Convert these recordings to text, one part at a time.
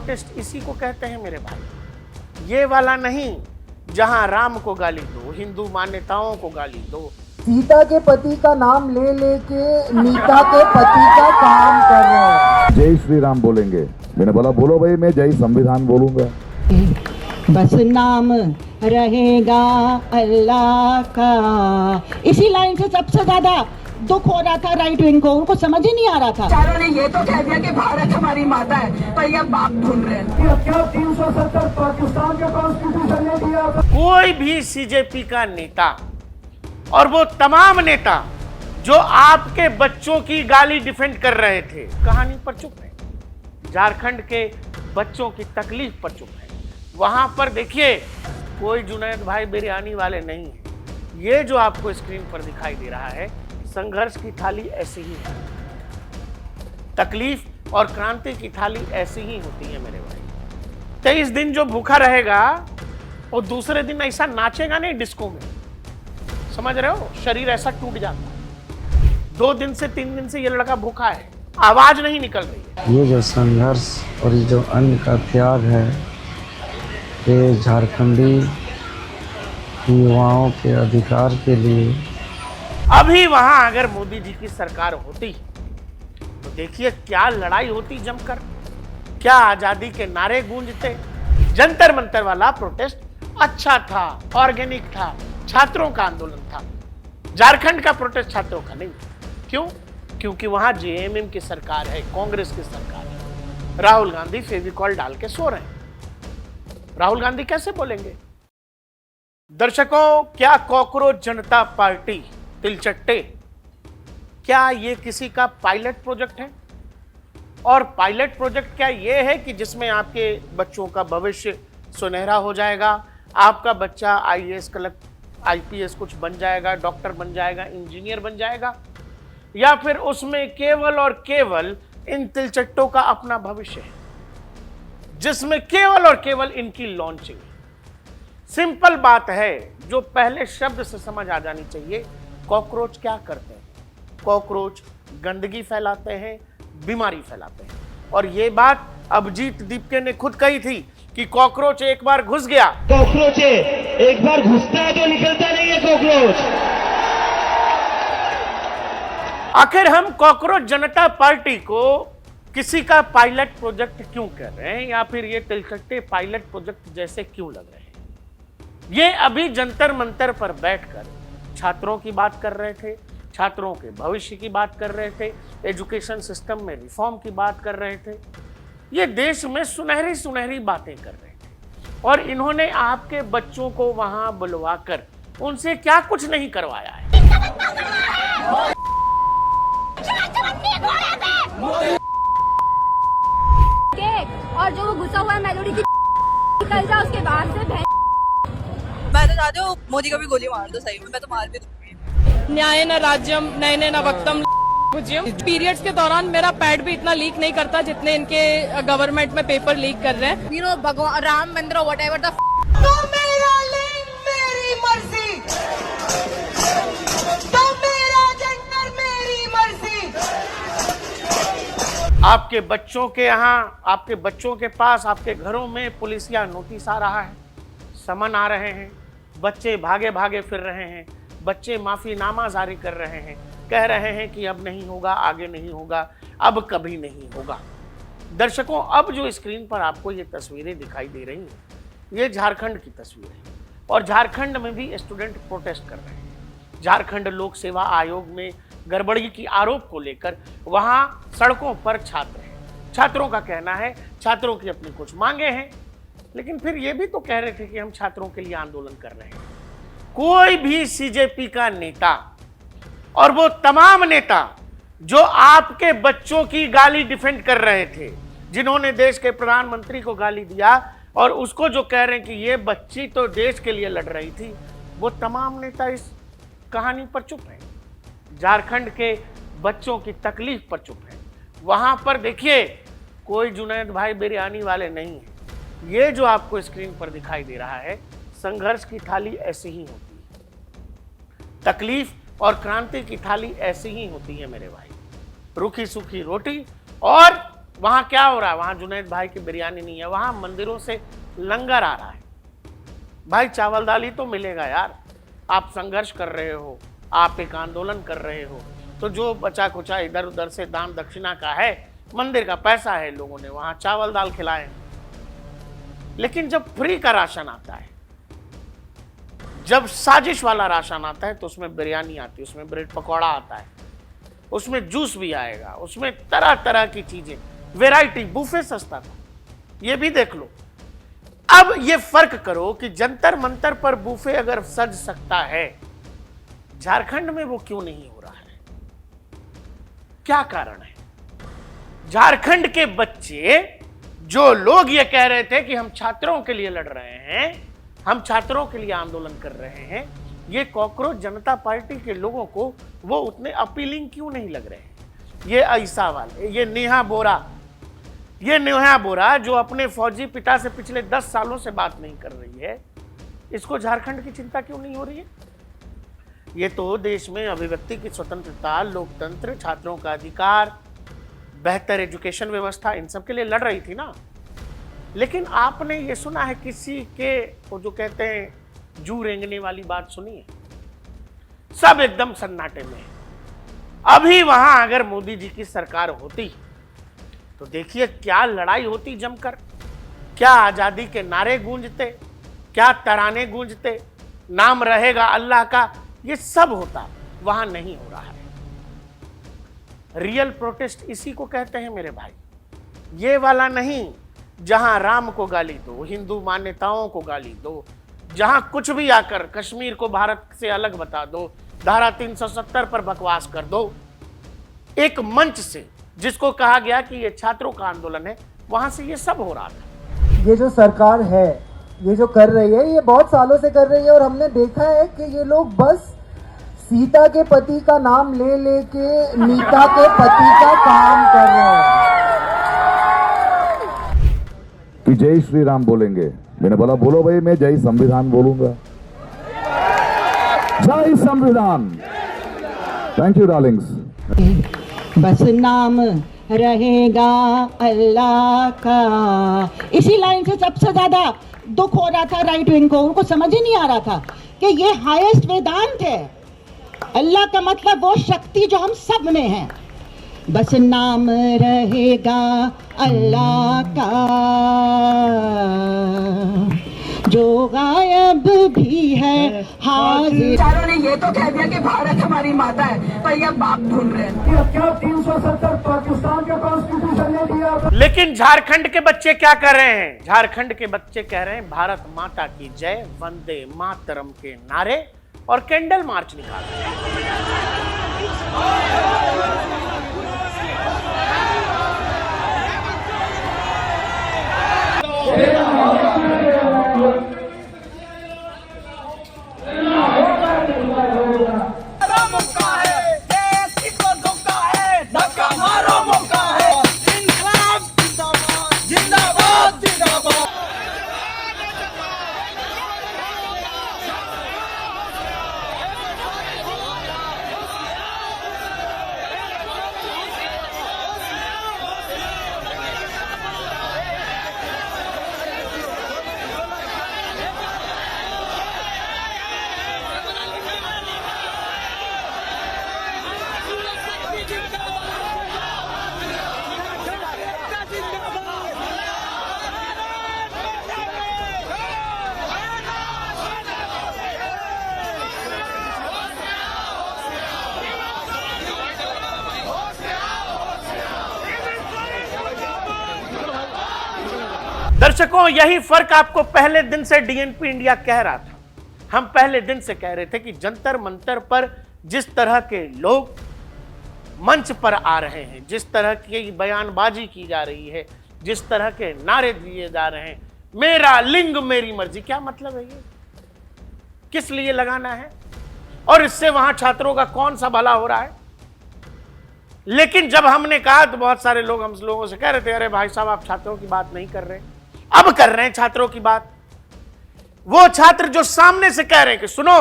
Protest इसी को कहते हैं मेरे भाई। ये वाला नहीं जहां राम को गाली दो, हिंदू मान्यताओं को गाली दो। सीता के पति का नाम ले लेके नीता के पति का काम कर रहे हैं। जय श्री राम बोलेंगे। मैंने बोला बोलो भाई, मैं जय संविधान बोलूंगा। बस नाम रहेगा अल्लाह का। इसी लाइन से सबसे ज्यादा दुख हो रहा था राइट विंग को, उनको समझ ही नहीं आ रहा था। चारों ने ये तो कह दिया कि भारत हमारी माता है, पर ये बाप ढूंढ रहे हैं। क्या 370 पाकिस्तान के कॉन्स्टिट्यूशन ने दिया? कोई भी सीजेपी का नेता और वो तमाम नेता जो आपके बच्चों की गाली डिफेंड कर रहे थे, कहानी पर चुप है। झारखंड के बच्चों की तकलीफ पर चुप है। वहां पर देखिए कोई जुनैद भाई बिरयानी वाले नहीं है। ये जो आपको स्क्रीन पर दिखाई दे रहा है, संघर्ष की थाली ऐसी ही है। तकलीफ और क्रांति की थाली ऐसी ही होती है मेरे भाई। 23 दिन जो भूखा रहेगा वो दूसरे दिन ऐसा नाचेगा नहीं डिस्को में, समझ रहे हो? शरीर ऐसा टूट जाता है। 2 दिन से 3 दिन से ये लड़का भूखा है, आवाज नहीं निकल रही है। ये जो संघर्ष और ये जो अन्न का त्याग है, ये झारखंडी युवाओं के अधिकार के लिए। अभी वहां अगर मोदी जी की सरकार होती तो देखिए क्या लड़ाई होती जमकर, क्या आजादी के नारे गूंजते। जंतर मंतर वाला प्रोटेस्ट अच्छा था, ऑर्गेनिक था, छात्रों का आंदोलन था। झारखंड का प्रोटेस्ट छात्रों का नहीं। क्यों? क्योंकि वहां जेएमएम की सरकार है, कांग्रेस की सरकार है। राहुल गांधी फेविकॉल डाल के सो रहे हैं। राहुल गांधी कैसे बोलेंगे? दर्शकों, क्या कॉकरोच जनता पार्टी तिलचट्टे, क्या ये किसी का पायलट प्रोजेक्ट है? और पायलट प्रोजेक्ट क्या ये है कि जिसमें आपके बच्चों का भविष्य सुनहरा हो जाएगा, आपका बच्चा आईएएस कलेक्टर आईपीएस कुछ बन जाएगा, डॉक्टर बन जाएगा, इंजीनियर बन जाएगा, या फिर उसमें केवल और केवल इन तिलचट्टों का अपना भविष्य है जिसमें केवल और केवल इनकी लॉन्चिंग? सिंपल बात है जो पहले शब्द से समझ आ जानी चाहिए। कॉकरोच क्या करते हैं? कॉकरोच गंदगी फैलाते हैं, बीमारी फैलाते हैं। और ये बात अभिजीत दीपके ने खुद कही थी कि कॉकरोच एक बार घुस गया, कॉकरोच एक बार घुसता है तो निकलता नहीं है कॉकरोच। आखिर हम कॉकरोच जनता पार्टी को किसी का पायलट प्रोजेक्ट क्यों कर रहे हैं, या फिर ये तिलचट्टे पायलट प्रोजेक्ट जैसे क्यों लग रहे हैं? ये अभी जंतर मंतर पर बैठकर छात्रों की बात कर रहे थे, छात्रों के भविष्य की बात कर रहे थे, एजुकेशन सिस्टम में रिफॉर्म की बात कर रहे थे। ये देश में सुनहरी सुनहरी बातें कर रहे थे। और इन्होंने आपके बच्चों को वहां बुलवाकर उनसे क्या कुछ नहीं करवाया है। और जो वो घुसा हुआ है मेलोडी की निकल जा उसके बाद से। मैं तो चाहती हूँ मोदी को भी गोली मार दो, सही में मैं तो मार भी दूंगी। न्याय न राज्यम नयने न वक्तम भुज्यम। पीरियड्स के दौरान मेरा पैड भी इतना लीक नहीं करता जितने इनके गवर्नमेंट में पेपर लीक कर रहे हैं। यू नो भगवान राम मंदिर व्हाटएवर द तो मेरा लिंग मेरी मर्जी, तो मेरा जेंडर मेरी मर्जी। आपके बच्चों के यहाँ, आपके बच्चों के पास, आपके घरों में पुलिसिया नोटिस आ रहा है, समन आ रहे हैं, बच्चे भागे भागे फिर रहे हैं, बच्चे माफीनामा जारी कर रहे हैं, कह रहे हैं कि अब नहीं होगा, आगे नहीं होगा, अब कभी नहीं होगा। दर्शकों, अब जो स्क्रीन पर आपको ये तस्वीरें दिखाई दे रही हैं, ये झारखंड की तस्वीर है। और झारखंड में भी स्टूडेंट प्रोटेस्ट कर रहे हैं। झारखंड लोक सेवा आयोग में गड़बड़ी की आरोप को लेकर वहां सड़कों पर छात्र हैं। छात्रों का कहना है, छात्रों की अपनी कुछ मांगे हैं, लेकिन फिर ये भी तो कह रहे थे कि हम छात्रों के लिए आंदोलन कर रहे हैं। कोई भी सीजेपी का नेता और वो तमाम नेता जो आपके बच्चों की गाली डिफेंड कर रहे थे, जिन्होंने देश के प्रधानमंत्री को गाली दिया और उसको जो कह रहे हैं कि ये बच्ची तो देश के लिए लड़ रही थी, वो तमाम नेता इस कहानी पर चुप हैं। झारखंड के बच्चों की तकलीफ पर चुप है। वहां पर देखिए कोई जुनैद भाई बिरयानी वाले नहीं है। ये जो आपको स्क्रीन पर दिखाई दे रहा है, संघर्ष की थाली ऐसी ही होती है। तकलीफ और क्रांति की थाली ऐसी ही होती है मेरे भाई। रूखी सूखी रोटी और वहां क्या हो रहा है? वहां जुनैद भाई की बिरयानी नहीं है, वहां मंदिरों से लंगर आ रहा है। भाई चावल दाल ही तो मिलेगा यार। आप संघर्ष कर रहे हो, आप एक आंदोलन कर रहे हो, तो जो बचा कुचा इधर उधर से दान दक्षिणा का है, मंदिर का पैसा है, लोगों ने वहां चावल दाल खिलाए। लेकिन जब फ्री का राशन आता है, जब साजिश वाला राशन आता है, तो उसमें बिरयानी आती है, उसमें ब्रेड पकौड़ा आता है, उसमें जूस भी आएगा, उसमें तरह तरह की चीजें, वैरायटी, बुफे सस्ता था। ये भी देख लो। अब ये फर्क करो कि जंतर मंतर पर बुफे अगर सज सकता है, झारखंड में वो क्यों नहीं हो रहा है? क्या कारण है? झारखंड के बच्चे, जो लोग ये कह रहे थे कि हम छात्रों के लिए लड़ रहे हैं, हम छात्रों के लिए आंदोलन कर रहे हैं, ये कॉकरोच जनता पार्टी के लोगों को वो उतने अपीलिंग क्यों नहीं लग रहे हैं? ये ऐसा वाले, ये नेहा बोरा जो अपने फौजी पिता से पिछले 10 सालों से बात नहीं कर रही है, इसको झारखंड की चिंता क्यों नहीं हो रही है? ये तो देश में अभिव्यक्ति की स्वतंत्रता, लोकतंत्र, छात्रों का अधिकार, बेहतर एजुकेशन व्यवस्था, इन सब के लिए लड़ रही थी ना। लेकिन आपने ये सुना है किसी के, वो जो कहते हैं जू रेंगने वाली बात सुनी है? सब एकदम सन्नाटे में। अभी वहां अगर मोदी जी की सरकार होती तो देखिए क्या लड़ाई होती जमकर, क्या आजादी के नारे गूंजते, क्या तराने गूंजते, नाम रहेगा अल्लाह का, ये सब होता। वहां नहीं हो रहा है। रियल प्रोटेस्ट इसी को कहते हैं मेरे भाई, ये वाला नहीं जहां राम को गाली दो, हिंदू मान्यताओं को गाली दो, जहां कुछ भी आकर कश्मीर को भारत से अलग बता दो, धारा 370 पर बकवास कर दो। एक मंच से जिसको कहा गया कि ये छात्रों का आंदोलन है, वहां से ये सब हो रहा था। ये जो सरकार है, ये जो कर रही है, ये बहुत सालों से कर रही है, और हमने देखा है कि ये लोग बस सीता के पति का नाम ले लेके नीता के पति का काम कर रहे हैं। कि जय श्री राम बोलेंगे। मैंने बोला बोलो भाई, मैं जय संविधान बोलूंगा। जय संविधान। Thank you Darling's. बस नाम रहेगा अल्लाह का। इसी लाइन से सबसे ज्यादा दुख हो रहा था राइट विंग को। उनको समझ ही नहीं आ रहा था कि ये हाईएस्ट वेदांत है। अल्लाह का मतलब वो शक्ति जो हम सब में है। बस नाम रहेगा अल्लाह का, जो गायब भी है हाजिर। चारों ने ये तो कह दिया कि भारत हमारी माता है, पर ये बाप ढूंढ रहे हैं। क्या 370 पाकिस्तान के कॉन्स्टिट्यूशन ने दिया? लेकिन झारखंड के बच्चे क्या कर रहे हैं? झारखंड के बच्चे कह रहे हैं भारत माता की जय, वंदे मातरम के नारे और कैंडल मार्च निकाल रहे हैं। दर्शकों, यही फर्क आपको पहले दिन से डीएनपी इंडिया कह रहा था। हम पहले दिन से कह रहे थे कि जंतर मंतर पर जिस तरह के लोग मंच पर आ रहे हैं, जिस तरह की बयानबाजी की जा रही है, जिस तरह के नारे दिए जा रहे हैं, मेरा लिंग मेरी मर्जी, क्या मतलब है ये? किस लिए लगाना है? और इससे वहां छात्रों का कौन सा भला हो रहा है? लेकिन जब हमने कहा तो बहुत सारे लोग हम लोगों से कह रहे थे, अरे भाई साहब आप छात्रों की बात नहीं कर रहे। अब कर रहे हैं छात्रों की बात। वो छात्र जो सामने से कह रहे हैं कि सुनो,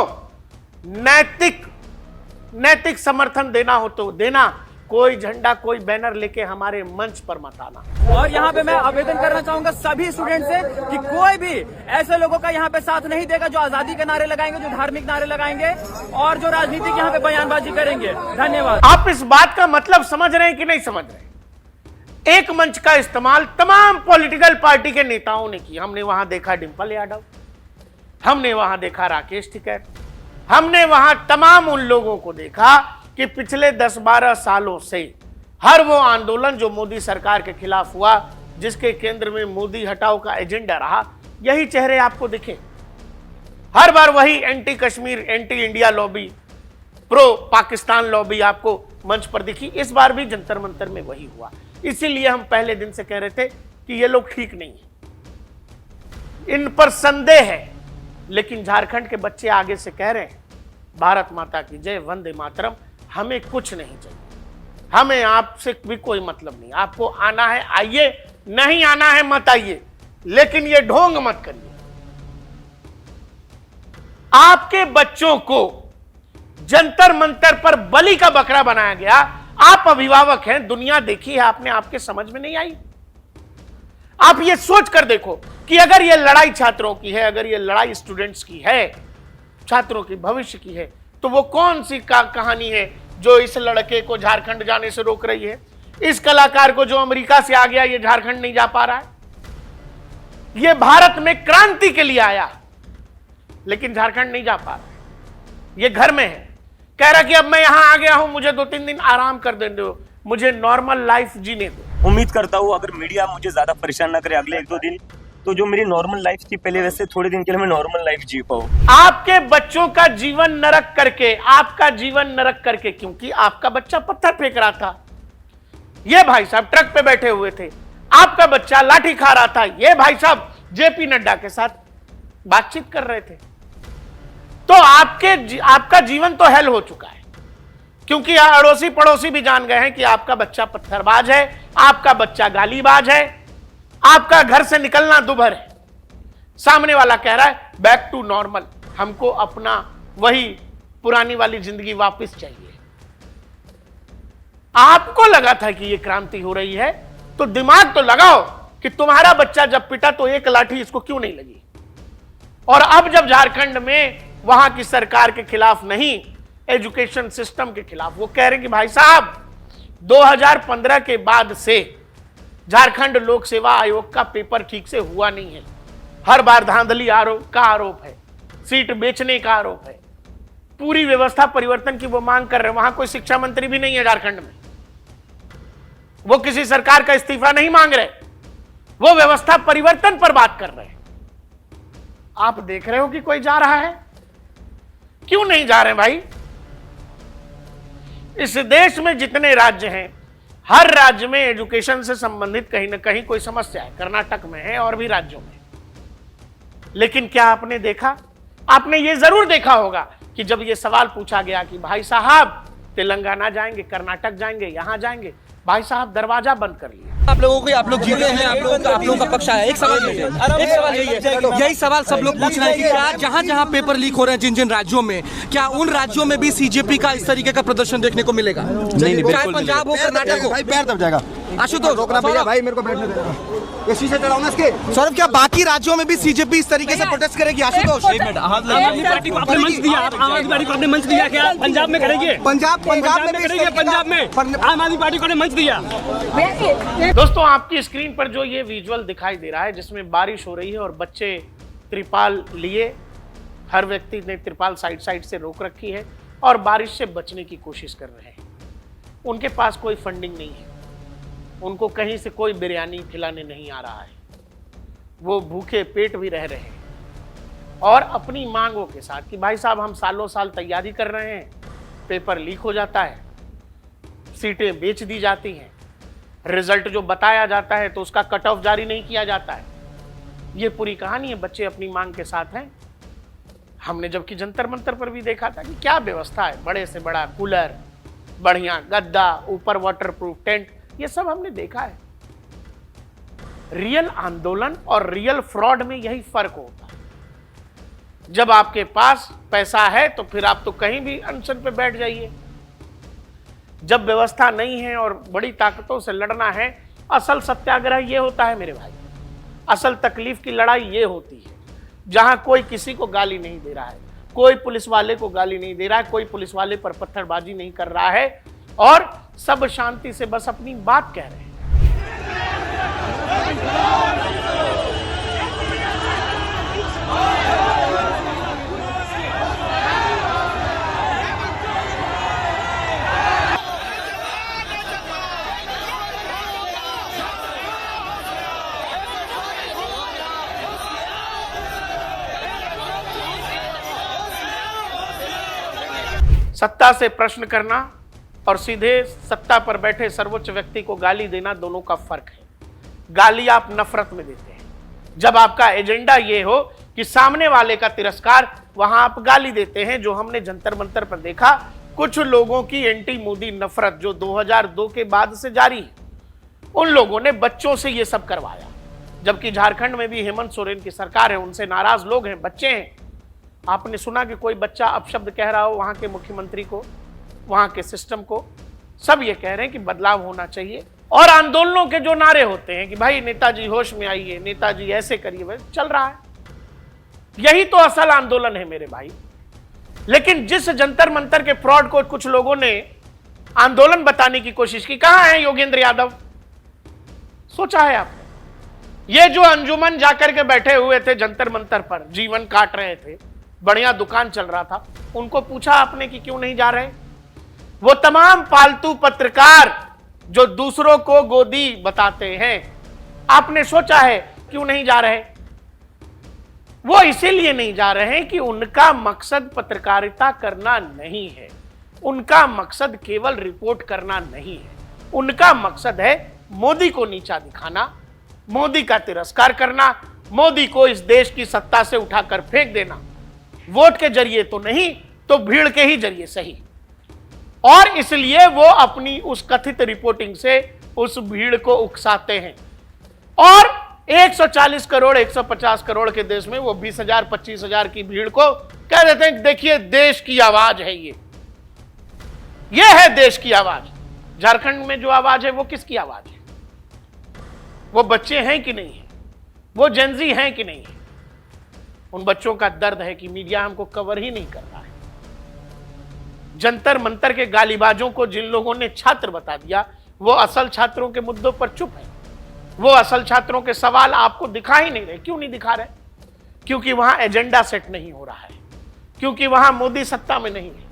नैतिक समर्थन देना हो तो देना, कोई झंडा कोई बैनर लेके हमारे मंच पर मत आना। और यहाँ पे मैं आवेदन करना चाहूंगा सभी स्टूडेंट से कि कोई भी ऐसे लोगों का यहाँ पे साथ नहीं देगा जो आजादी के नारे लगाएंगे, जो धार्मिक नारे लगाएंगे और जो राजनीतिक यहाँ पे बयानबाजी करेंगे। धन्यवाद। आप इस बात का मतलब समझ रहे हैं कि नहीं समझ रहे? एक मंच का इस्तेमाल तमाम पॉलिटिकल पार्टी के नेताओं ने किया। हमने वहां देखा डिंपल यादव, हमने वहां देखा राकेश टिकैत, हमने वहां तमाम उन लोगों को देखा कि पिछले 10-12 सालों से हर वो आंदोलन जो मोदी सरकार के खिलाफ हुआ, जिसके केंद्र में मोदी हटाओ का एजेंडा रहा, यही चेहरे आपको दिखे। हर बार वही anti Kashmir, anti India lobby, pro Pakistan lobby आपको मंच पर दिखी। इस बार भी जंतर मंतर में वही हुआ। इसीलिए हम पहले दिन से कह रहे थे कि ये लोग ठीक नहीं है, इन पर संदेह है। लेकिन झारखंड के बच्चे आगे से कह रहे हैं भारत माता की जय, वंदे मातरम, हमें कुछ नहीं चाहिए, हमें आपसे भी कोई मतलब नहीं। आपको आना है आइए, नहीं आना है मत आइए, लेकिन ये ढोंग मत करिए। आपके बच्चों को जंतर मंतर पर बलि का बकरा बनाया गया। आप अभिभावक हैं, दुनिया देखी है आपने, आपके समझ में नहीं आई? आप ये सोच कर देखो कि अगर ये लड़ाई छात्रों की है, अगर ये लड़ाई स्टूडेंट्स की है, छात्रों की भविष्य की है, तो वो कौन सी कहानी है जो इस लड़के को झारखंड जाने से रोक रही है? इस कलाकार को जो अमेरिका से आ गया, ये झारखंड नहीं जा पा रहा है। ये भारत में क्रांति के लिए आया, लेकिन झारखंड नहीं जा पा रहा है। ये घर में है, कह रहा कि अब मैं यहां आ गया हूं, मुझे 2-3 दिन आराम कर देने दो, मुझे नॉर्मल लाइफ जीने दो। उम्मीद करता हूँ अगर मीडिया मुझे ज्यादा परेशान ना करे अगले 1-2 दिन, तो जो मेरी नॉर्मल लाइफ थी पहले, वैसे थोड़े दिन के लिए मैं नॉर्मल लाइफ जी पाऊँ। आपके बच्चों का जीवन नरक करके, आपका जीवन नरक करके, क्योंकि आपका बच्चा पत्थर फेंक रहा था, ये भाई साहब ट्रक पे बैठे हुए थे, आपका बच्चा लाठी खा रहा था, ये भाई साहब जेपी नड्डा के साथ बातचीत कर रहे थे, तो आपका जीवन तो हेल हो चुका है। क्योंकि अड़ोसी पड़ोसी भी जान गए हैं कि आपका बच्चा पत्थरबाज है, आपका बच्चा गालीबाज है, आपका घर से निकलना दुभर है। सामने वाला कह रहा है बैक टू नॉर्मल, हमको अपना वही पुरानी वाली जिंदगी वापस चाहिए। आपको लगा था कि यह क्रांति हो रही है, तो दिमाग तो लगाओ कि तुम्हारा बच्चा जब पिटा तो एक लाठी इसको क्यों नहीं लगी। और अब जब झारखंड में वहां की सरकार के खिलाफ नहीं, एजुकेशन सिस्टम के खिलाफ, वो कह रहे हैं कि भाई साहब 2015 के बाद से झारखंड लोक सेवा आयोग का पेपर ठीक से हुआ नहीं है। हर बार धांधली का आरोप है, सीट बेचने का आरोप है। पूरी व्यवस्था परिवर्तन की वो मांग कर रहे हैं। वहां कोई शिक्षा मंत्री भी नहीं है झारखंड में, वो किसी सरकार का इस्तीफा नहीं मांग रहे, वो व्यवस्था परिवर्तन पर बात कर रहे हैं। आप देख रहे हो कि कोई जा रहा है, क्यों नहीं जा रहे भाई? इस देश में जितने राज्य हैं, हर राज्य में एजुकेशन से संबंधित कहीं ना कहीं कोई समस्या है। कर्नाटक में है और भी राज्यों में। लेकिन क्या आपने देखा? आपने ये जरूर देखा होगा कि जब ये सवाल पूछा गया कि भाई साहब तेलंगाना जाएंगे, कर्नाटक जाएंगे, यहां जाएंगे, भाई साहब दरवाजा बंद कर लिया। आप लोगों को, आप लोग जीते हैं, आप लोगों का पक्ष आया। एक सवाल यही सवाल सब लोग पूछ रहे हैं कि क्या जहां जहां पेपर लीक हो रहे हैं जिन जिन राज्यों में, क्या उन राज्यों में भी सीजेपी का इस तरीके का प्रदर्शन देखने को मिलेगा? नहीं, चाहे पंजाब हो, कर्नाटक हो। भाई पैर दब जाएगा। आशुतोष रोकना भैया, भाई मेरे को बैठने दे। ये शीशे चढ़ाओ ना इसके। सौरभ, क्या बाकी राज्यों में भी सीजेपी इस तरीके से प्रोटेस्ट करेगी? आशुतोष, आम आदमी पार्टी को आपने मंच दिया, आम आदमी पार्टी को आपने मंच दिया, क्या पंजाब में करेंगे? पंजाब में करेंगे, पंजाब में आम आदमी पार्टी को मंच दिया। दोस्तों, आपकी स्क्रीन पर जो ये विजुअल दिखाई दे रहा है, जिसमें बारिश हो रही है और बच्चे त्रिपाल लिए, हर व्यक्ति ने त्रिपाल साइड से रोक रखी है और बारिश से बचने की कोशिश कर रहे हैं। उनके पास कोई फंडिंग नहीं है, उनको कहीं से कोई बिरयानी खिलाने नहीं आ रहा है, वो भूखे पेट भी रह रहे हैं और अपनी मांगों के साथ कि भाई साहब हम सालों साल तैयारी कर रहे हैं, पेपर लीक हो जाता है, सीटें बेच दी जाती हैं, रिजल्ट जो बताया जाता है तो उसका कट ऑफ जारी नहीं किया जाता है। ये पूरी कहानी है, बच्चे अपनी मांग के साथ हैं। हमने जबकि जंतर मंतर पर भी देखा था कि क्या व्यवस्था है, बड़े से बड़ा कूलर, बढ़िया गद्दा, ऊपर वाटरप्रूफ टेंट, ये सब हमने देखा है। रियल आंदोलन और रियल फ्रॉड में यही फर्क होता है। जब आपके पास पैसा है तो फिर आप तो कहीं भी अनशन पे बैठ जाइए। जब व्यवस्था नहीं है और बड़ी ताकतों से लड़ना है, असल सत्याग्रह ये होता है मेरे भाई। असल तकलीफ की लड़ाई ये होती है जहां कोई किसी को गाली नहीं दे रहा है, कोई पुलिस वाले को गाली नहीं दे रहा है, कोई पुलिस वाले पर पत्थरबाजी नहीं कर रहा है और सब शांति से बस अपनी बात कह रहे हैं। सत्ता से प्रश्न करना और सीधे सत्ता पर बैठे सर्वोच्च व्यक्ति को गाली देना, दोनों का फर्क है। गाली आप नफरत में देते हैं। जब आपका एजेंडा ये हो कि सामने वाले का तिरस्कार, वहां आप गाली देते हैं। जो हमने जंतर मंतर पर देखा, कुछ लोगों की एंटी मोदी नफरत जो 2002 के बाद से जारी है, उन लोगों ने बच्चों से ये सब करवाया। जबकि झारखंड में भी हेमंत सोरेन की सरकार है, उनसे नाराज लोग हैं, बच्चे हैं। आपने सुना कि कोई बच्चा अपशब्द कह रहा हो वहां के मुख्यमंत्री को, वहां के सिस्टम को? सब ये कह रहे हैं कि बदलाव होना चाहिए। और आंदोलनों के जो नारे होते हैं कि भाई नेताजी होश में आइए, नेताजी ऐसे करिए, चल रहा है। यही तो असल आंदोलन है मेरे भाई। लेकिन जिस जंतर मंतर के फ्रॉड को कुछ लोगों ने आंदोलन बताने की कोशिश की, कहां है योगेंद्र यादव? सोचा है आपने? ये जो अंजुमन जाकर के बैठे हुए थे जंतर मंतर पर, जीवन काट रहे थे, बढ़िया दुकान चल रहा था, उनको पूछा आपने कि क्यों नहीं जा रहे? वो तमाम पालतू पत्रकार जो दूसरों को गोदी बताते हैं, आपने सोचा है क्यों नहीं जा रहे? वो इसीलिए नहीं जा रहे हैं कि उनका मकसद पत्रकारिता करना नहीं है, उनका मकसद केवल रिपोर्ट करना नहीं है। उनका मकसद है मोदी को नीचा दिखाना, मोदी का तिरस्कार करना, मोदी को इस देश की सत्ता से उठाकर फेंक देना। वोट के जरिए तो नहीं तो भीड़ के ही जरिए सही। और इसलिए वो अपनी उस कथित रिपोर्टिंग से उस भीड़ को उकसाते हैं। और 140 करोड़ 150 करोड़ के देश में वो 20,000 25,000 की भीड़ को कह देते हैं देखिए देश की आवाज है, ये है देश की आवाज। झारखंड में जो आवाज है वो किसकी आवाज है? वो बच्चे हैं कि नहीं है? वो जेनजी हैं कि नहीं है? उन बच्चों का दर्द है कि मीडिया हमको कवर ही नहीं कर रहा है। जंतर मंतर के गालीबाजों को जिन लोगों ने छात्र बता दिया, वो असल छात्रों के मुद्दों पर चुप है। वो असल छात्रों के सवाल आपको दिखा ही नहीं रहे। क्यों नहीं दिखा रहे? क्योंकि वहां एजेंडा सेट नहीं हो रहा है, क्योंकि वहां मोदी सत्ता में नहीं है।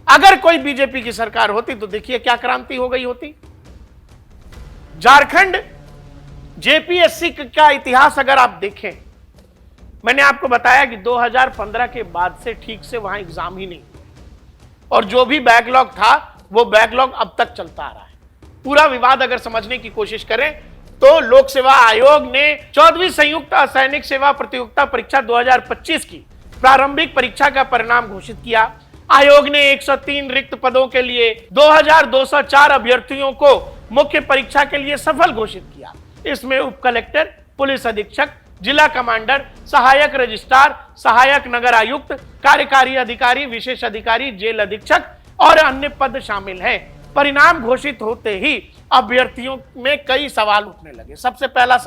अगर कोई बीजेपी की सरकार होती तो देखिए क्या क्रांति हो गई होती। झारखंड जेपीएससी का इतिहास अगर आप देखें, मैंने आपको बताया कि 2015 के बाद से ठीक से वहां एग्जाम ही नहीं हुए और जो भी बैकलॉग था वो बैकलॉग अब तक चलता आ रहा है। पूरा विवाद अगर समझने की कोशिश करें तो लोक सेवा आयोग ने 14वीं संयुक्त असैनिक सेवा प्रतियोगिता परीक्षा 2025 की प्रारंभिक परीक्षा का परिणाम घोषित किया। आयोग ने 103 रिक्त पदों के लिए 2204 अभ्यर्थियों को मुख्य परीक्षा के लिए सफल घोषित किया। इसमें उप कलेक्टर, पुलिस अधीक्षक, जिला कमांडर, सहायक रजिस्ट्रार, सहायक नगर आयुक्त, कार्यकारी अधिकारी, विशेष अधिकारी, जेल अधीक्षक और अन्य पद शामिल हैं। परिणाम घोषित होते ही अभ्यर्थियों में कई सवाल उठने लगे। सबसे पहला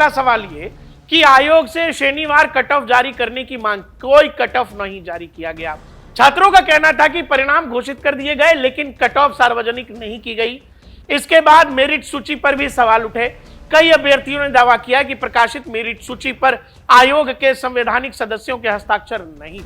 सवाल ये कि आयोग से शनिवार कट ऑफ जारी करने की मांग, कोई कट ऑफ नहीं जारी किया गया। छात्रों का कहना था कि परिणाम घोषित कर दिए गए लेकिन कट ऑफ सार्वजनिक नहीं की गई। इसके बाद मेरिट सूची पर भी सवाल उठे। कई अभ्यर्थियों ने दावा किया कि प्रकाशित मेरिट सूची पर आयोग के संवैधानिक सदस्यों के हस्ताक्षर नहीं,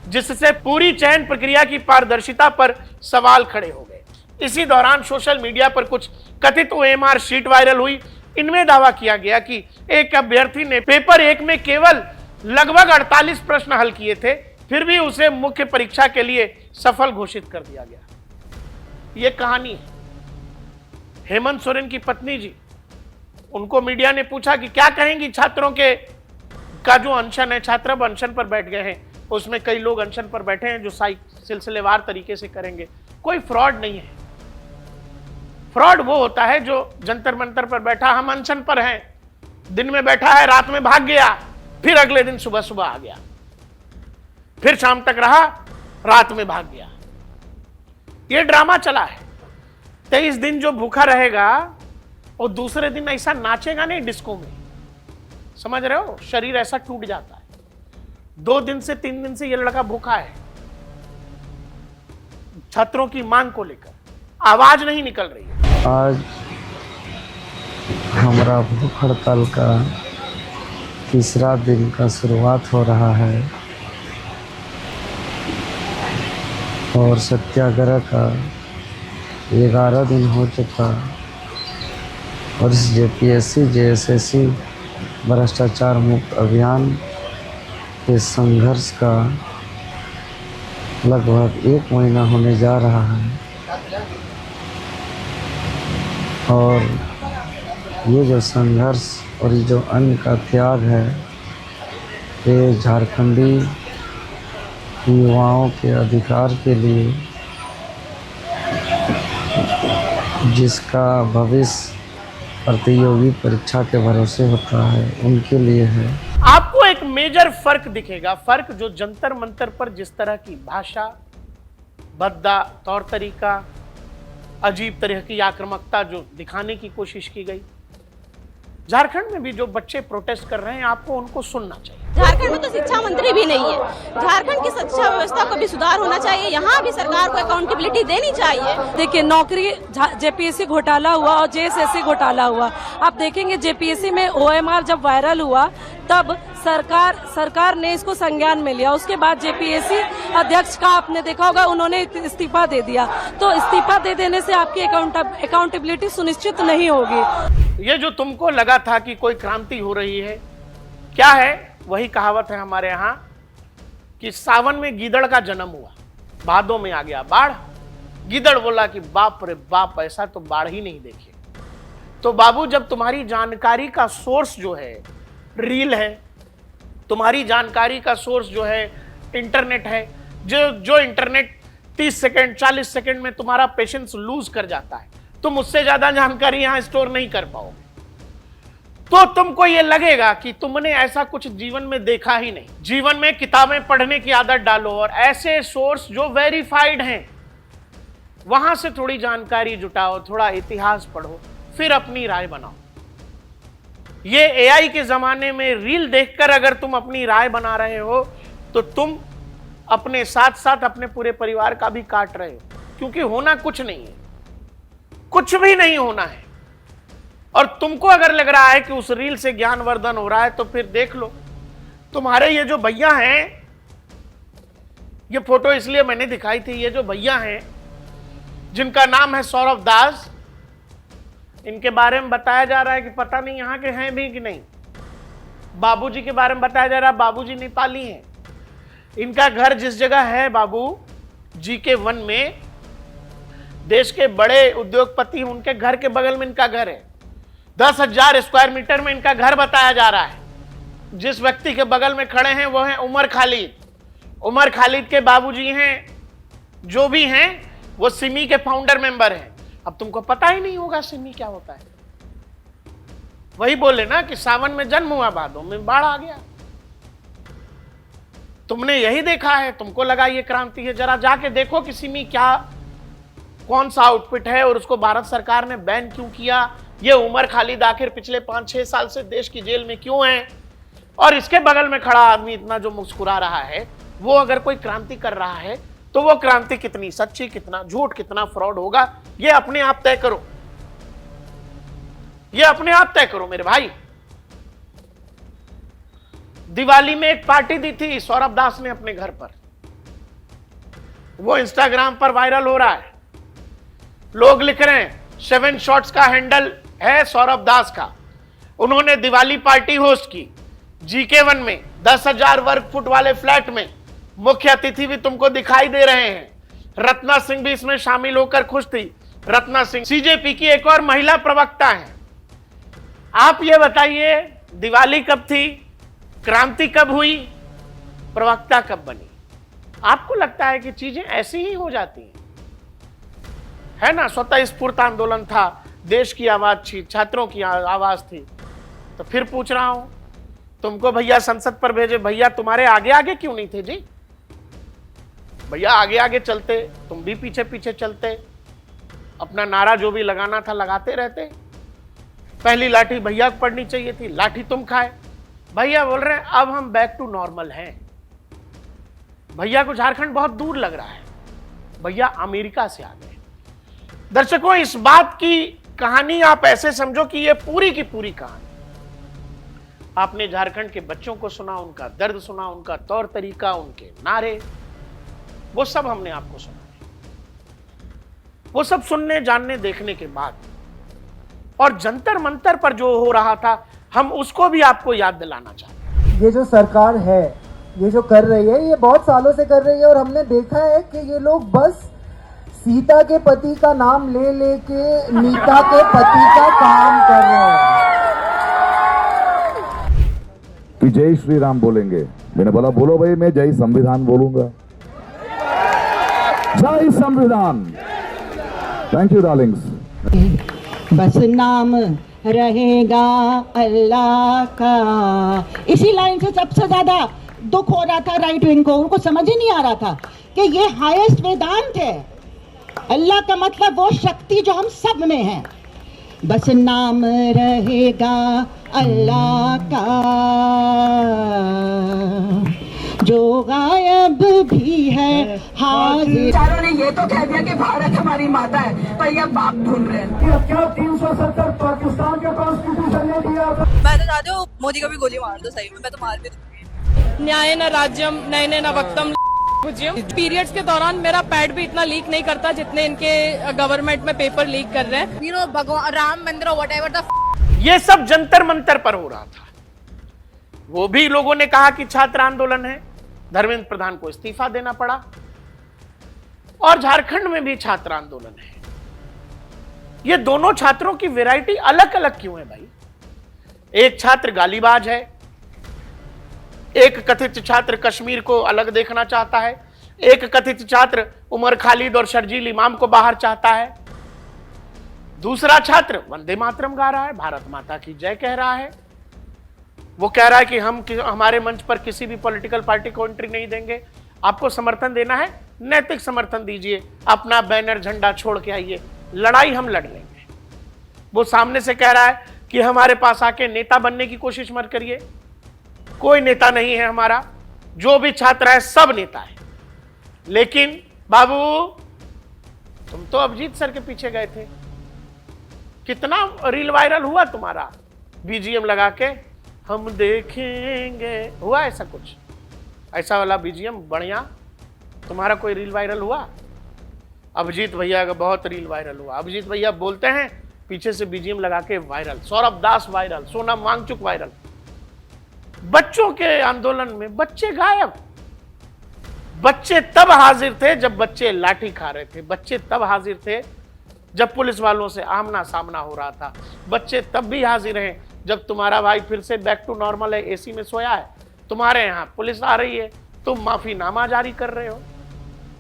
जिससे पूरी चयन प्रक्रिया की पारदर्शिता पर सवाल खड़े हो गए। इसी दौरान सोशल मीडिया पर कुछ कथित ओएमआर शीट वायरल हुई। इनमें दावा किया गया कि एक अभ्यर्थी ने पेपर 1 में केवल लगभग 48 प्रश्न हल किए थे, फिर भी उसे मुख्य परीक्षा के लिए सफल घोषित कर दिया गया। यह कहानी है। हेमंत सोरेन की पत्नी जी, उनको मीडिया ने पूछा कि क्या कहेंगी छात्रों के का जो अनशन है, छात्र अब अनशन पर बैठ गए हैं, उसमें कई लोग अनशन पर बैठे हैं जो सिलसिलेवार तरीके से करेंगे। कोई फ्रॉड नहीं है। फ्रॉड वो होता है जो जंतर मंतर पर बैठा, हम अनशन पर हैं, दिन में बैठा है, रात में भाग गया, फिर अगले दिन सुबह सुबह आ गया, फिर शाम तक रहा, रात में भाग गया। ये ड्रामा चला है। 23 दिन जो भूखा रहेगा और दूसरे दिन ऐसा नाचेगा नहीं डिस्को में, समझ रहे हो, शरीर ऐसा टूट जाता है। 2 दिन से 3 दिन से ये लड़का भूखा है, छात्रों की मांग को लेकर आवाज नहीं निकल रही है। आज हमारा भूख हड़ताल का तीसरा दिन का शुरुआत हो रहा है और सत्याग्रह का 11 दिन हो चुका और इस जेपीएससी जेएसएससी भ्रष्टाचार मुक्त अभियान के संघर्ष का लगभग 1 महीना होने जा रहा है और ये जो संघर्ष और ये जो अन्न का त्याग है, ये झारखंडी युवाओं के अधिकार के लिए, जिसका भविष्य प्रतियोगी परीक्षा के भरोसे होता है, उनके लिए है। आपको एक मेजर फर्क दिखेगा। फर्क जो जंतर मंतर पर जिस तरह की भाषा, भद्दा तौर तरीका, अजीब तरह की आक्रामकता जो दिखाने की कोशिश की गई, झारखंड में भी जो बच्चे प्रोटेस्ट कर रहे हैं, आपको उनको सुनना चाहिए। झारखंड में तो शिक्षा मंत्री भी नहीं है। झारखंड की शिक्षा व्यवस्था को भी सुधार होना चाहिए। यहाँ भी सरकार को अकाउंटेबिलिटी देनी चाहिए। देखिए, नौकरी जेपीएससी घोटाला हुआ और जेएसएससी घोटाला हुआ। आप देखेंगे जेपीएससी में ओएमआर जब वायरल हुआ तब सरकार ने इसको संज्ञान में लिया। उसके बाद जेपीएससी अध्यक्ष का आपने देखा होगा, उन्होंने इस्तीफा दे दिया। तो इस्तीफा दे देने से आपकी अकाउंटेबिलिटी सुनिश्चित नहीं होगी। ये जो तुमको लगा था कि कोई क्रांति हो रही है, क्या है? वही कहावत है हमारे यहाँ कि सावन में गीदड़ का जन्म हुआ, भादों में आ गया बाढ़। गीदड़ बोला कि बाप रे बाप, ऐसा तो बाढ़ ही नहीं देखी। तो बाबू, जब तुम्हारी जानकारी का सोर्स जो है रील है, तुम्हारी जानकारी का सोर्स जो है इंटरनेट है, जो इंटरनेट 30 सेकंड 40 सेकंड में तुम्हारा पेशेंस लूज कर जाता है, तुम उससे ज्यादा जानकारी यहां स्टोर नहीं कर पाओगे, तो तुमको ये लगेगा कि तुमने ऐसा कुछ जीवन में देखा ही नहीं। जीवन में किताबें पढ़ने की आदत डालो और ऐसे सोर्स जो वेरीफाइड हैं वहां से थोड़ी जानकारी जुटाओ, थोड़ा इतिहास पढ़ो, फिर अपनी राय बनाओ। ये एआई के जमाने में रील देखकर अगर तुम अपनी राय बना रहे हो तो तुम अपने साथ साथ अपने पूरे परिवार का भी काट रहे हो, क्योंकि होना कुछ नहीं है, कुछ भी नहीं होना है। और तुमको अगर लग रहा है कि उस रील से ज्ञानवर्धन हो रहा है तो फिर देख लो, तुम्हारे ये जो भैया हैं, ये फोटो इसलिए मैंने दिखाई थी, ये जो भैया हैं जिनका नाम है सौरभ दास, इनके बारे में बताया जा रहा है कि पता नहीं यहाँ के हैं भी कि नहीं। बाबूजी के बारे में बताया जा रहा है, बाबूजी नेपाली हैं। इनका घर जिस जगह है बाबू, GK1 में, देश के बड़े उद्योगपति, उनके घर के बगल में इनका घर है। 10,000 स्क्वायर मीटर में इनका घर बताया जा रहा है। जिस व्यक्ति के बगल में खड़े हैं वो हैं उमर खालिद। उमर खालिद के बाबूजी हैं, जो भी हैं वो सिमी के फाउंडर मेंबर हैं। अब तुमको पता ही नहीं होगा सिमी क्या होता है। वही बोले ना कि सावन में जन्म हुआ, भादों में बाढ़ आ गया। तुमने यही देखा है, तुमको लगा ये क्रांति है। जरा जाके देखो कि सिमी क्या, कौन सा आउटफिट है और उसको भारत सरकार ने बैन क्यों किया। ये उमर खालिद आखिर पिछले 5-6 साल से देश की जेल में क्यों है। और इसके बगल में खड़ा आदमी इतना जो मुस्कुरा रहा है, वो अगर कोई क्रांति कर रहा है तो वो क्रांति कितनी सच्ची, कितना झूठ, कितना फ्रॉड होगा, ये अपने आप तय करो। ये अपने आप तय करो मेरे भाई। दिवाली में एक पार्टी दी थी सौरभ दास ने अपने घर पर, वो इंस्टाग्राम पर वायरल हो रहा है। लोग लिख रहे हैं 7 शॉट्स का हैंडल है सौरभ दास का। उन्होंने दिवाली पार्टी होस्ट की GK1 में, 10,000 वर्ग फुट वाले फ्लैट में। मुख्य अतिथि भी तुमको दिखाई दे रहे हैं। रत्ना सिंह भी इसमें शामिल होकर खुश थी। रत्ना सिंह CJP की एक और महिला प्रवक्ता है। आप ये बताइए, दिवाली कब थी, क्रांति कब हुई, प्रवक्ता कब बनी? आपको लगता है कि चीजें ऐसी ही हो जाती हैं? है ना, स्वतः स्फूर्त आंदोलन था, देश की आवाज थी, छात्रों की आवाज थी। तो फिर पूछ रहा हूं, तुमको भैया संसद पर भेजे, भैया तुम्हारे आगे आगे क्यों नहीं थे जी? भैया आगे आगे चलते, तुम भी पीछे पीछे चलते, अपना नारा जो भी लगाना था लगाते रहते। पहली लाठी भैया को पड़नी चाहिए थी, लाठी तुम खाए। भैया बोल रहे हैं अब हम बैक टू नॉर्मल हैं। भैया को झारखंड बहुत दूर लग रहा है, भैया अमेरिका से आ गए। दर्शकों, इस बात की कहानी आप ऐसे समझो कि ये पूरी की पूरी कहानी आपने झारखंड के बच्चों को सुना, उनका दर्द सुना, उनका तौर तरीका, उनके नारे, वो सब हमने आपको सुना। वो सब सुनने, जानने, देखने के बाद और जंतर मंतर पर जो हो रहा था, हम उसको भी आपको याद दिलाना चाहते हैं। ये जो सरकार है, ये जो कर रही है, ये बहुत सालों से कर रही है और हमने देखा है कि ये लोग बस सीता के पति का नाम ले लेके नीता के पति का काम कर रहे हैं। कि जय श्री राम बोलेंगे, मैंने बोला बोलो भाई, मैं जय संविधान बोलूंगा। जय संविधान। Thank you Darling's. बस नाम रहेगा अल्लाह का। इसी लाइन से सबसे ज्यादा दुख हो रहा था राइट विंग को, उनको समझ ही नहीं आ रहा था कि ये हाईएस्ट वेदांत है। अल्लाह का मतलब वो शक्ति जो हम सब में है। बस नाम रहेगा अल्लाह का, जो गायब भी है हाजिर। चारों ने ये तो कह दिया कि भारत हमारी माता है, पर ये बाप ढूंढ रहे हैं। क्या 370 पाकिस्तान के कॉन्स्टिट्यूशन ने दिया? मैं तो चाहती हूँ मोदी को भी गोली मार दो, सही में मैं तो मार भी दूंगी। न्याय न राज्यम नयने न वक्तम पीरियड्स के दौरान मेरा पैड भी इतना लीक नहीं करता जितने इनके गवर्नमेंट में पेपर लीक कर रहे हैं। भगवान राम मंदिर व्हाटएवर द ये सब जंतर मंतर पर हो रहा था। वो भी लोगों ने कहा कि छात्र आंदोलन है, धर्मेंद्र प्रधान को इस्तीफा देना पड़ा। और झारखंड में भी छात्र आंदोलन है। ये दोनों छात्रों की वैरायटी अलग अलग क्यों है भाई? एक छात्र गालीबाज है, एक कथित छात्र कश्मीर को अलग देखना चाहता है, एक कथित छात्र उमर खालिद और शर्जील इमाम को बाहर चाहता है, दूसरा छात्र वंदे मातरम गा रहा है, भारत माता की जय कह रहा है। वो कह रहा है कि हम हमारे मंच पर किसी भी पॉलिटिकल पार्टी को एंट्री नहीं देंगे। आपको समर्थन देना है, नैतिक समर्थन दीजिए, अपना बैनर झंडा छोड़ के आइए, लड़ाई हम लड़ लेंगे। वो सामने से कह रहा है कि हमारे पास आके नेता बनने की कोशिश मत करिए, कोई नेता नहीं है हमारा, जो भी छात्र है सब नेता है। लेकिन बाबू तुम तो अभिजीत सर के पीछे गए थे, कितना रील वायरल हुआ तुम्हारा, बीजीएम लगा के हम देखेंगे, हुआ ऐसा कुछ? ऐसा वाला बीजीएम बढ़िया तुम्हारा कोई रील वायरल हुआ? अभिजीत भैया का बहुत रील वायरल हुआ। अभिजीत भैया बोलते हैं, पीछे से बीजीएम लगा के वायरल। सौरभ दास वायरल, सोनम वांगचुक वायरल। बच्चों के आंदोलन में बच्चे गायब। बच्चे तब हाजिर थे जब बच्चे लाठी खा रहे थे, बच्चे तब हाजिर थे जब पुलिस वालों से आमना सामना हो रहा था, बच्चे तब भी हाजिर हैं जब तुम्हारा भाई फिर से बैक टू नॉर्मल है, एसी में सोया है, तुम्हारे यहाँ पुलिस आ रही है, तुम माफीनामा जारी कर रहे हो।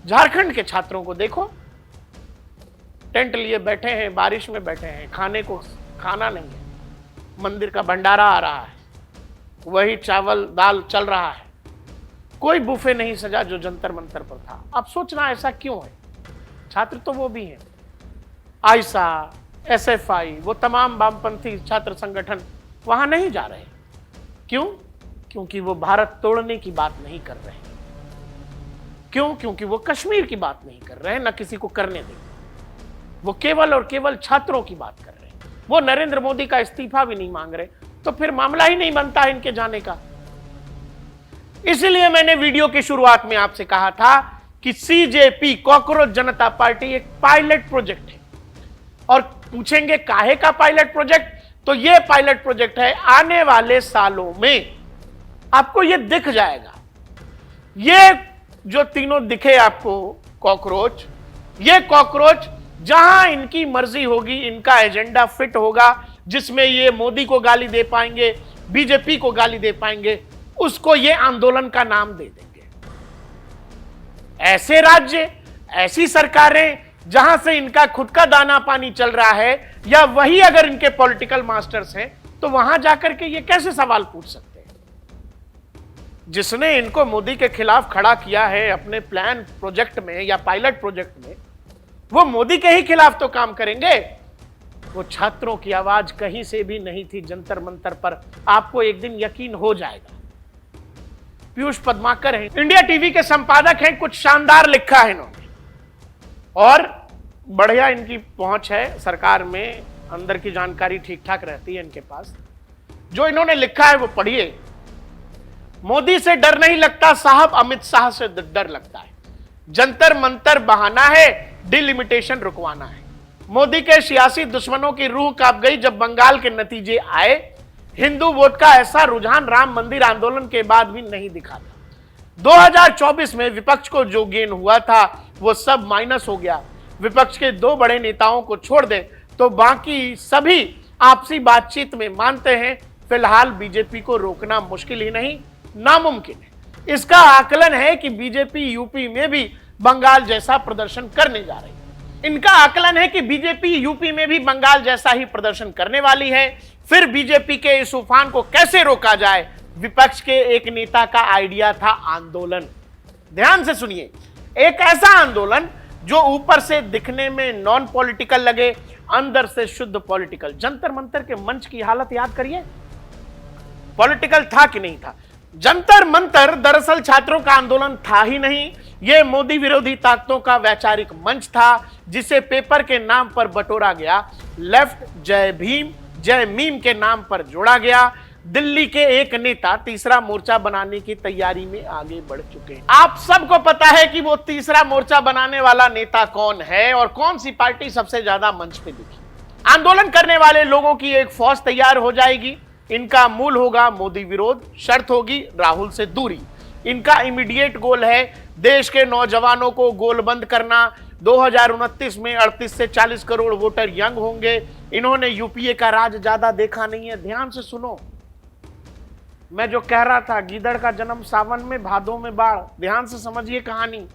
झारखंड के छात्रों को देखो, टेंट लिए बैठे हैं, बारिश में बैठे हैं, खाने को खाना नहीं है, मंदिर का भंडारा आ रहा है, वही चावल दाल चल रहा है, कोई बुफे नहीं सजा जो जंतर मंतर पर था। अब सोचना ऐसा क्यों है? छात्र तो वो भी हैं, आयसा, एसएफआई, वो तमाम वामपंथी छात्र संगठन वहां नहीं जा रहे। क्यों? क्योंकि वो भारत तोड़ने की बात नहीं कर रहे। क्यों? क्योंकि वो कश्मीर की बात नहीं कर रहे हैं, न किसी को करने देंगे। वो केवल और केवल छात्रों की बात कर रहे हैं। वो नरेंद्र मोदी का इस्तीफा भी नहीं मांग रहे, तो फिर मामला ही नहीं बनता है इनके जाने का। इसलिए मैंने वीडियो की शुरुआत में आपसे कहा था कि सीजेपी, कॉकरोच जनता पार्टी, एक पायलट प्रोजेक्ट है। और पूछेंगे काहे का पायलट प्रोजेक्ट? तो ये पायलट प्रोजेक्ट है, आने वाले सालों में आपको ये दिख जाएगा। ये जो तीनों दिखे आपको कॉकरोच, ये कॉकरोच जहां इनकी मर्जी होगी, इनका एजेंडा फिट होगा, जिसमें ये मोदी को गाली दे पाएंगे, बीजेपी को गाली दे पाएंगे, उसको ये आंदोलन का नाम दे देंगे। ऐसे राज्य, ऐसी सरकारें जहां से इनका खुद का दाना पानी चल रहा है, या वही अगर इनके पॉलिटिकल मास्टर्स हैं, तो वहां जाकर के ये कैसे सवाल पूछ सकते हैं? जिसने इनको मोदी के खिलाफ खड़ा किया है अपने प्लान प्रोजेक्ट में या पायलट प्रोजेक्ट में, वो मोदी के ही खिलाफ तो काम करेंगे। वो छात्रों की आवाज कहीं से भी नहीं थी जंतर मंतर पर, आपको एक दिन यकीन हो जाएगा। पीयूष पद्माकर हैं, इंडिया टीवी के संपादक हैं, कुछ शानदार लिखा है इन्होंने और बढ़िया इनकी पहुंच है सरकार में, अंदर की जानकारी ठीक ठाक रहती है इनके पास। जो इन्होंने लिखा है वो पढ़िए। मोदी से डर नहीं लगता साहब, अमित शाह से डर लगता है। जंतर मंतर बहाना है, डिलिमिटेशन रुकवाना है। मोदी के सियासी दुश्मनों की रूह कांप गई जब बंगाल के नतीजे आए। हिंदू वोट का ऐसा रुझान राम मंदिर आंदोलन के बाद भी नहीं दिखा था। 2024 में विपक्ष को जो गेन हुआ था वो सब माइनस हो गया। विपक्ष के दो बड़े नेताओं को छोड़ दें तो बाकी सभी आपसी बातचीत में मानते हैं फिलहाल बीजेपी को रोकना मुश्किल ही नहीं, नामुमकिन है। इसका आकलन है कि बीजेपी यूपी में भी बंगाल जैसा प्रदर्शन करने जा रही है। इनका आकलन है कि बीजेपी यूपी में भी बंगाल जैसा ही प्रदर्शन करने वाली है। फिर बीजेपी के इस तूफान को कैसे रोका जाए? विपक्ष के एक नेता का आइडिया था आंदोलन। ध्यान से सुनिए, एक ऐसा आंदोलन जो ऊपर से दिखने में नॉन पॉलिटिकल लगे, अंदर से शुद्ध पॉलिटिकल। जंतर मंतर के मंच की हालत याद करिए, पॉलिटिकल था कि नहीं था? जंतर मंतर दरअसल छात्रों का आंदोलन था ही नहीं, यह मोदी विरोधी ताकतों का वैचारिक मंच था जिसे पेपर के नाम पर बटोरा गया, लेफ्ट जय भीम जय मीम के नाम पर जोड़ा गया। दिल्ली के एक नेता तीसरा मोर्चा बनाने की तैयारी में आगे बढ़ चुके हैं। आप सबको पता है कि वो तीसरा मोर्चा बनाने वाला नेता कौन है और कौन सी पार्टी सबसे ज्यादा मंच पे दिखी। आंदोलन करने वाले लोगों की एक फौज तैयार हो जाएगी। इनका मूल होगा मोदी विरोध, शर्त होगी राहुल से दूरी। इनका इमीडिएट गोल है देश के नौजवानों को गोलबंद करना। 2029 में 38 से 40 करोड़ वोटर यंग होंगे। इन्होंने यूपीए का राज ज्यादा देखा नहीं है। ध्यान से सुनो, मैं जो कह रहा था, गीदड़ का जन्म सावन में, भादों में बाढ़। ध्यान से समझिए कहानी।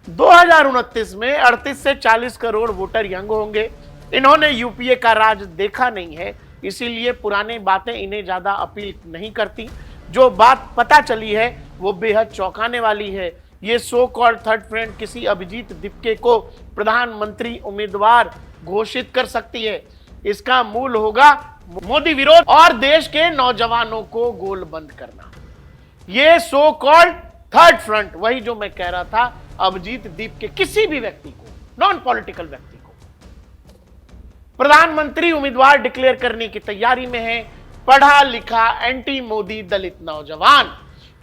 2029 में 38 से 40 करोड़ वोटर यंग होंगे। इन्होंने यूपीए का राज देखा नहीं है, इसीलिए पुरानी बातें इन्हें ज्यादा अपील नहीं करती। जो बात पता चली है वो बेहद चौंकाने वाली है। ये सो कॉल्ड थर्ड फ्रंट किसी अभिजीत दिप्के को प्रधानमंत्री उम्मीदवार घोषित कर सकती है। इसका मूल होगा मोदी विरोध और देश के नौजवानों को गोलबंद करना। ये सो कॉल्ड थर्ड फ्रंट, वही जो मैं कह रहा था, अभिजीत दिप्के किसी भी व्यक्ति को, नॉन पॉलिटिकल व्यक्ति को प्रधानमंत्री उम्मीदवार डिक्लेयर करने की तैयारी में है। पढ़ा लिखा एंटी मोदी दलित नौजवान।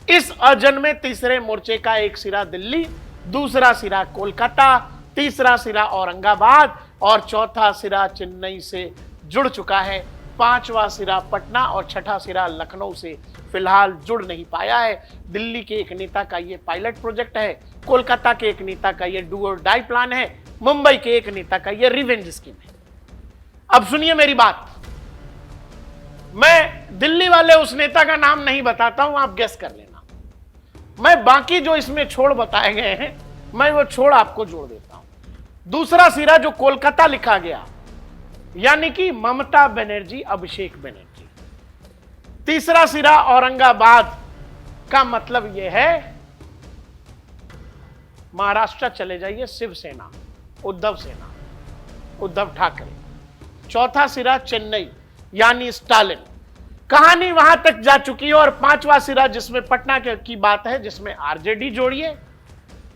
इस अजन्मे तीसरे मोर्चे का एक सिरा दिल्ली, दूसरा सिरा कोलकाता, तीसरा सिरा औरंगाबाद और चौथा सिरा चेन्नई से जुड़ चुका है। पांचवा सिरा पटना और छठा सिरा लखनऊ से फिलहाल जुड़ नहीं पाया है। दिल्ली के एक नेता का यह पायलट प्रोजेक्ट है, कोलकाता के एक नेता का यह डू और डाई प्लान है, मुंबई के एक नेता का यह रिवेंज स्कीम है। अब सुनिए मेरी बात, मैं दिल्ली वाले उस नेता का नाम नहीं बताता हूं, आप गेस कर लेना। मैं बाकी जो इसमें छोड़ बताए गए हैं, मैं वो छोड़ आपको जोड़ देता हूं। दूसरा सिरा जो कोलकाता लिखा गया, यानी कि ममता बनर्जी, अभिषेक बनर्जी। तीसरा सिरा औरंगाबाद का मतलब यह है महाराष्ट्र चले जाइए, शिवसेना, उद्धव ठाकरे। चौथा सिरा चेन्नई यानी स्टालिन। कहानी वहां तक जा चुकी है। और पांचवा सिरा जिसमें पटना की बात है, जिसमें आरजेडी जोड़िए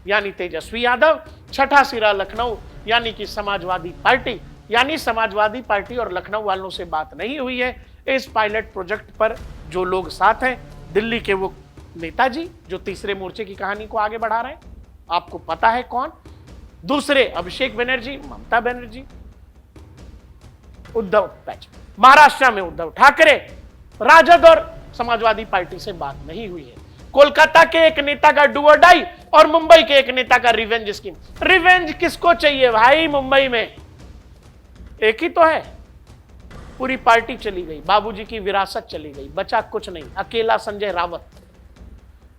यानी तेजस्वी यादव। छठा सिरा लखनऊ यानी कि समाजवादी पार्टी। यानी समाजवादी पार्टी और लखनऊ वालों से बात नहीं हुई है इस पायलट प्रोजेक्ट पर। जो लोग साथ हैं, दिल्ली के वो नेताजी जो तीसरे मोर्चे की कहानी को आगे बढ़ा रहे हैं, आपको पता है कौन। दूसरे अभिषेक बनर्जी, ममता बनर्जी, उद्धव पैच। महाराष्ट्र में उद्धव ठाकरे, राजद और समाजवादी पार्टी से बात नहीं हुई है। कोलकाता के एक नेता का डू और डाई और मुंबई के एक नेता का रिवेंज स्कीम। रिवेंज किसको चाहिए भाई? मुंबई में एक ही तो है। पूरी पार्टी चली गई, बाबूजी की विरासत चली गई, बचा कुछ नहीं। अकेला संजय रावत,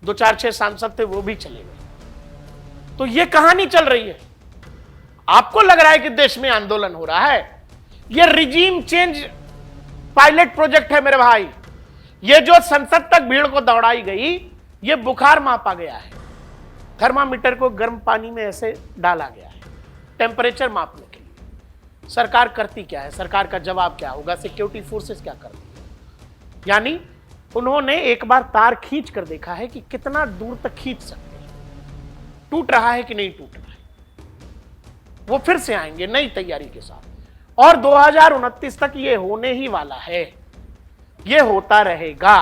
2-4-6 सांसद थे वो भी चले गए। तो ये कहानी चल रही है। आपको लग रहा है कि देश में आंदोलन हो रहा है? ये रिजीम चेंज पायलट प्रोजेक्ट है मेरे भाई। ये जो संसद तक भीड़ को दौड़ाई गई, ये बुखार मापा गया है, थर्मामीटर को गर्म पानी में ऐसे डाला गया है टेम्परेचर मापने के लिए। सरकार करती क्या है, सरकार का जवाब क्या होगा, सिक्योरिटी फोर्सेस क्या करती है? यानी उन्होंने एक बार तार खींच कर देखा है कि कितना दूर तक खींच सकते हैं, टूट रहा है कि नहीं टूट रहा है। वो फिर से आएंगे नई तैयारी के साथ और 2029 तक ये होने ही वाला है, ये होता रहेगा।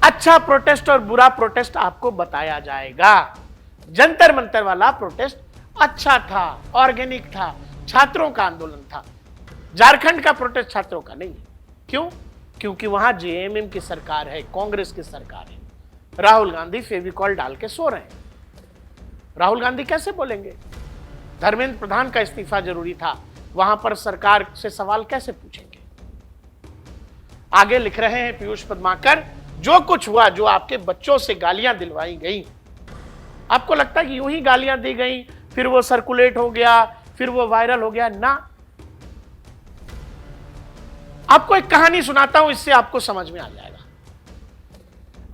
अच्छा प्रोटेस्ट और बुरा प्रोटेस्ट आपको बताया जाएगा। जंतर मंतर वाला प्रोटेस्ट अच्छा था, ऑर्गेनिक था, छात्रों का आंदोलन था। झारखंड का प्रोटेस्ट छात्रों का नहीं है। क्यों? क्योंकि वहां जेएमएम की सरकार है, कांग्रेस की सरकार है। राहुल गांधी फेविकॉल डाल के सो रहे हैं। राहुल गांधी कैसे बोलेंगे? धर्मेंद्र प्रधान का इस्तीफा जरूरी था, वहां पर सरकार से सवाल कैसे पूछेंगे? आगे लिख रहे हैं पीयूष पद्माकर, जो कुछ हुआ, जो आपके बच्चों से गालियां दिलवाई गई, आपको लगता है कि यूं ही गालियां दी गई, फिर वो सर्कुलेट हो गया, फिर वो वायरल हो गया? ना। आपको एक कहानी सुनाता हूं, इससे आपको समझ में आ जाएगा।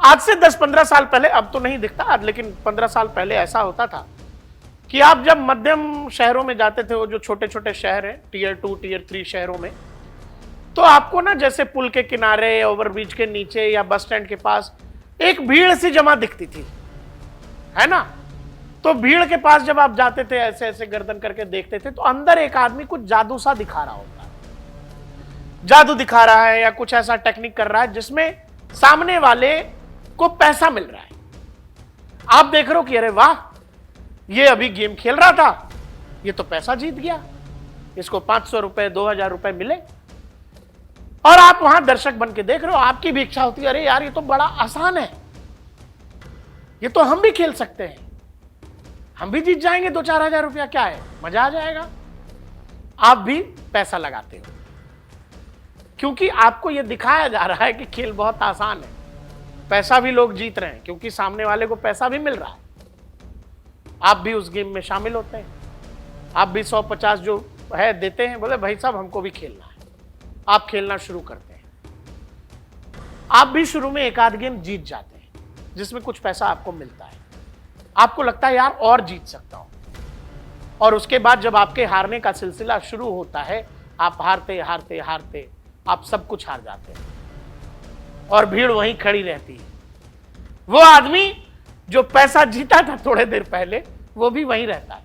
आज से 10-15 साल पहले, अब तो नहीं दिखता, लेकिन 15 साल पहले ऐसा होता था कि आप जब मध्यम शहरों में जाते थे, वो जो छोटे छोटे शहर हैं, टियर 2 टियर 3 शहरों में, तो आपको ना जैसे पुल के किनारे, ओवरब्रिज के नीचे या बस स्टैंड के पास एक भीड़ सी जमा दिखती थी, है ना? तो भीड़ के पास जब आप जाते थे, ऐसे ऐसे गर्दन करके देखते थे, तो अंदर एक आदमी कुछ जादू सा दिखा रहा होता है, जादू दिखा रहा है या कुछ ऐसा टेक्निक कर रहा है जिसमें सामने वाले को पैसा मिल रहा है। आप देख रहे हो कि अरे वाह, ये अभी गेम खेल रहा था, ये तो पैसा जीत गया, इसको 500 रुपए 2000 रुपए मिले, और आप वहां दर्शक बन के देख रहे हो। आपकी भी इच्छा होती है, अरे यार ये तो बड़ा आसान है, ये तो हम भी खेल सकते हैं, हम भी जीत जाएंगे 2-4 हजार रुपया, क्या है, मजा आ जाएगा। आप भी पैसा लगाते हो क्योंकि आपको यह दिखाया जा रहा है कि खेल बहुत आसान है, पैसा भी लोग जीत रहे हैं क्योंकि सामने वाले को पैसा भी मिल रहा है। आप भी उस गेम में शामिल होते हैं, आप भी 150 जो है देते हैं, बोले भाई साहब हमको भी खेलना है। आप खेलना शुरू करते हैं, आप भी शुरू में एक आध गेम जीत जाते हैं जिसमें कुछ पैसा आपको मिलता है, आपको लगता है यार और जीत सकता हूं, और उसके बाद जब आपके हारने का सिलसिला शुरू होता है, आप हारते हारते हारते आप सब कुछ हार जाते हैं और भीड़ वहीं खड़ी रहती है। वो आदमी जो पैसा जीता था थोड़े देर पहले, वो भी वहीं रहता है।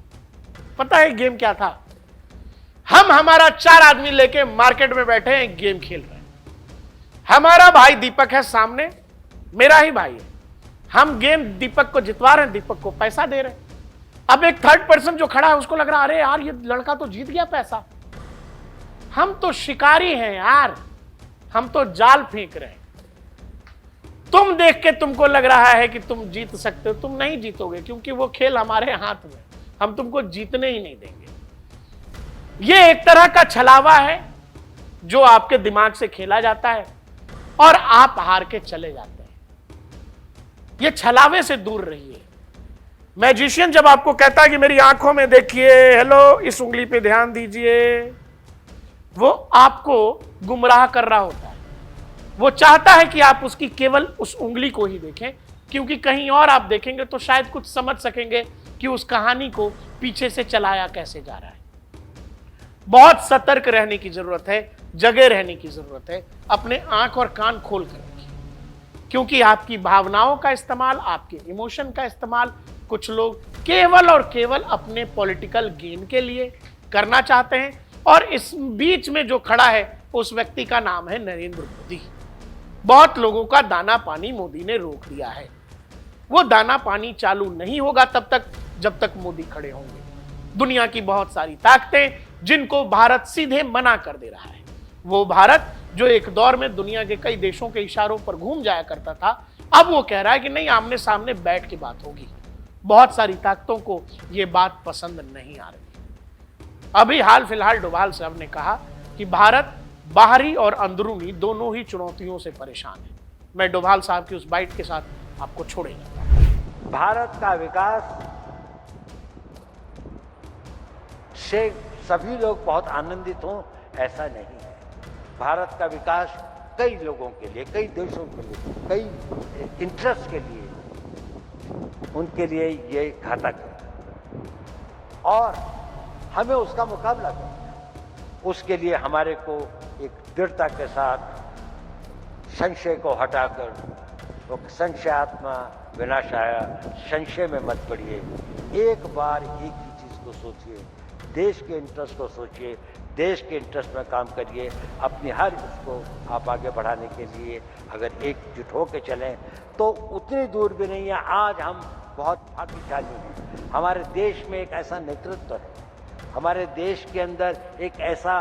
पता है गेम क्या था? हम हमारा 4 आदमी लेके मार्केट में बैठे हैं, गेम खेल रहे हैं। हमारा भाई दीपक है सामने, मेरा ही भाई है, हम गेम दीपक को जितवा रहे हैं, दीपक को पैसा दे रहे हैं। अब एक थर्ड पर्सन जो खड़ा है उसको लग रहा है अरे यार ये लड़का तो जीत गया पैसा, हम तो शिकारी हैं यार, हम तो जाल फेंक रहे हैं। तुम देख के तुमको लग रहा है कि तुम जीत सकते हो, तुम नहीं जीतोगे क्योंकि वो खेल हमारे हाथ में, हम तुमको जीतने ही नहीं देंगे। ये एक तरह का छलावा है जो आपके दिमाग से खेला जाता है और आप हार के चले जाते हैं। ये छलावे से दूर रहिए। मैजिशियन जब आपको कहता है कि मेरी आंखों में देखिए, हेलो इस उंगली पे ध्यान दीजिए, वो आपको गुमराह कर रहा होता है। वो चाहता है कि आप उसकी केवल उस उंगली को ही देखें, क्योंकि कहीं और आप देखेंगे तो शायद कुछ समझ सकेंगे कि उस कहानी को पीछे से चलाया कैसे जा रहा है। बहुत सतर्क रहने की जरूरत है, जगे रहने की जरूरत है, अपने आंख और कान खोल कर रखिए, क्योंकि आपकी भावनाओं का इस्तेमाल, आपके इमोशन का इस्तेमाल कुछ लोग केवल और केवल अपने पॉलिटिकल गेन के लिए करना चाहते हैं। और इस बीच में जो खड़ा है उस व्यक्ति का नाम है नरेंद्र मोदी। बहुत लोगों का दाना पानी मोदी ने रोक दिया है। वो दाना पानी चालू नहीं होगा तब तक जब तक मोदी खड़े होंगे। दुनिया की बहुत सारी ताकतें जिनको भारत सीधे मना कर दे रहा है, वो भारत जो एक दौर में दुनिया के कई देशों के इशारों पर घूम जाया करता था, अब वो कह रहा है कि नहीं, आमने सामने बैठ के बात होगी। बहुत सारी ताकतों को ये बात पसंद नहीं आ रही। अभी हाल फिलहाल डोभाल साहब ने कहा कि भारत बाहरी और अंदरूनी दोनों ही चुनौतियों से परेशान है। मैं डोभाल साहब की उस बाइट के साथ आपको छोड़ेगा। भारत का विकास से सभी लोग बहुत आनंदित हों ऐसा नहीं है। भारत का विकास कई लोगों के लिए, कई देशों के लिए, कई इंटरेस्ट के लिए उनके लिए ये घातक है और हमें उसका मुकाबला करना है। उसके लिए हमारे को एक दृढ़ता के साथ संशय को हटाकर, वो संशयात्मा विनाशाय, संशय में मत पड़िए। एक बार एक ही चीज़ को सोचिए, देश के इंटरेस्ट को सोचिए, देश के इंटरेस्ट में काम करिए। अपनी हर उसको आप आगे बढ़ाने के लिए अगर एकजुट होकर चलें तो उतनी दूर भी नहीं है। आज हम बहुत भाग्यशाली हैं, हमारे देश में एक ऐसा नेतृत्व है, हमारे देश के अंदर एक ऐसा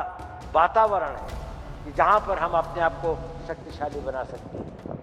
वातावरण है कि जहाँ पर हम अपने आप को शक्तिशाली बना सकते हैं।